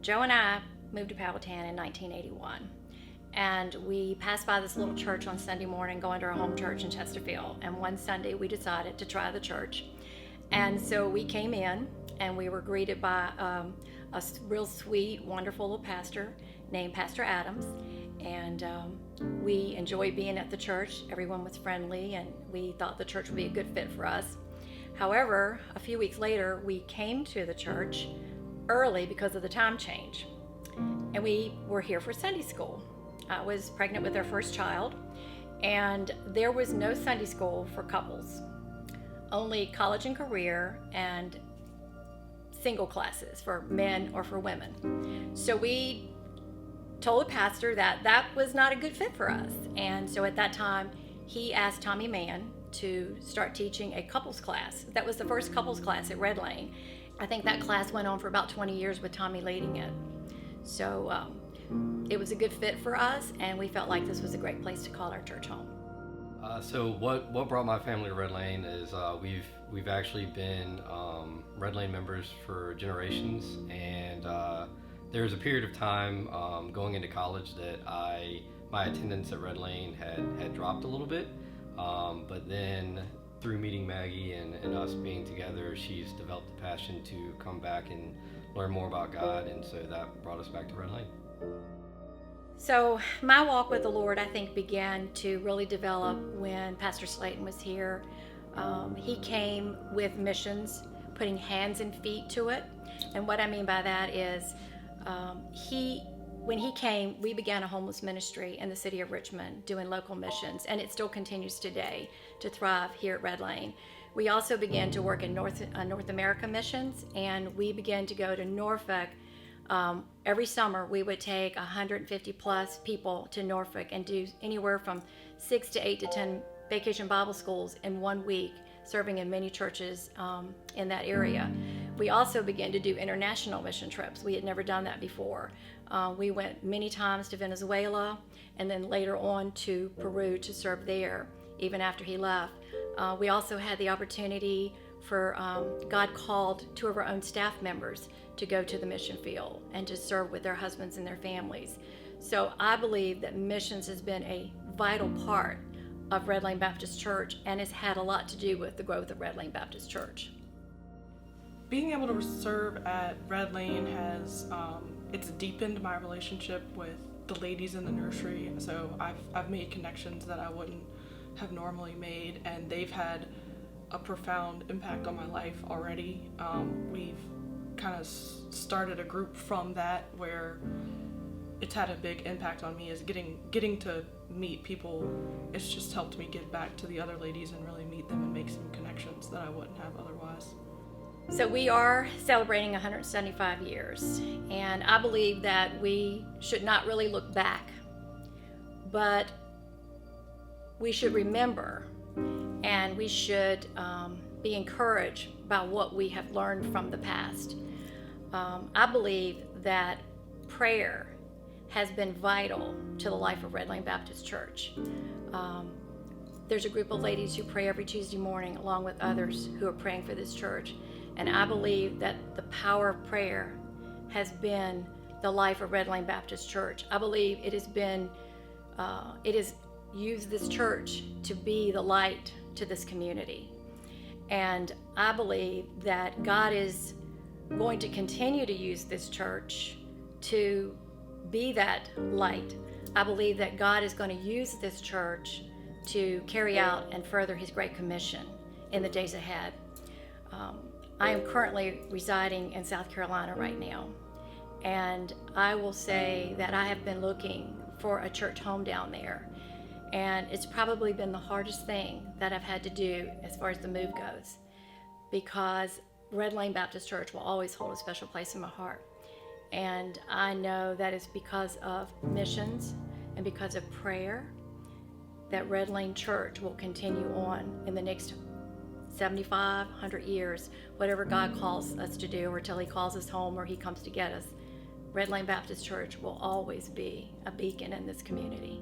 Joe and I moved to Powhatan in 1981. And we passed by this little church on Sunday morning, going to our home church in Chesterfield. And one Sunday we decided to try the church. And so we came in and we were greeted by a real sweet, wonderful little pastor named Pastor Adams. And we enjoyed being at the church. Everyone was friendly and we thought the church would be a good fit for us. However, a few weeks later, we came to the church early because of the time change. And we were here for Sunday school. I was pregnant with our first child, and there was no Sunday school for couples, only college and career and single classes for men or for women. So we told the pastor that that was not a good fit for us. And so at that time, he asked Tommy Mann to start teaching a couples class. That was the first couples class at Red Lane. I think that class went on for about 20 years with Tommy leading it. So it was a good fit for us, and we felt like this was a great place to call our church home. So what brought my family to Red Lane is we've actually been Red Lane members for generations, and there was a period of time going into college that my attendance at Red Lane had dropped a little bit, but then through meeting Maggie and us being together, she's developed a passion to come back and learn more about God, and so that brought us back to Red Lane. So my walk with the Lord, I think, began to really develop when Pastor Slayton was here. He came with missions, putting hands and feet to it. And what I mean by that is when he came, we began a homeless ministry in the city of Richmond doing local missions, and it still continues today to thrive here at Red Lane. We also began to work in North America missions, and we began to go to Norfolk. Every summer we would take 150 plus people to Norfolk and do anywhere from 6 to 8 to 10 vacation Bible schools in 1 week, serving in many churches in that area. We also began to do international mission trips. We had never done that before. We went many times to Venezuela and then later on to Peru to serve there, even after he left. We also had the opportunity for God called 2 of our own staff members to go to the mission field and to serve with their husbands and their families. So I believe that missions has been a vital part of Red Lane Baptist Church and has had a lot to do with the growth of Red Lane Baptist Church. Being able to serve at Red Lane has it's deepened my relationship with the ladies in the nursery. So I've made connections that I wouldn't have normally made, and they've had a profound impact on my life already. We've kind of started a group from that where it's had a big impact on me, is getting to meet people. It's just helped me get back to the other ladies and really meet them and make some connections that I wouldn't have otherwise. So we are celebrating 175 years, and I believe that we should not really look back, but we should remember, and we should be encouraged by what we have learned from the past. I believe that prayer has been vital to the life of Red Lane Baptist Church. There's a group of ladies who pray every Tuesday morning along with others who are praying for this church. And I believe that the power of prayer has been the life of Red Lane Baptist Church. I believe it has used this church to be the light to this community. And I believe that God is going to continue to use this church to be that light. I believe that God is going to use this church to carry out and further His Great Commission in the days ahead. I am currently residing in South Carolina right now, and I will say that I have been looking for a church home down there, and it's probably been the hardest thing that I've had to do as far as the move goes, because Red Lane Baptist Church will always hold a special place in my heart. And I know that it's because of missions and because of prayer that Red Lane Church will continue on in the next 75, 100 years, whatever God calls us to do, or till He calls us home or He comes to get us. Red Lane Baptist Church will always be a beacon in this community.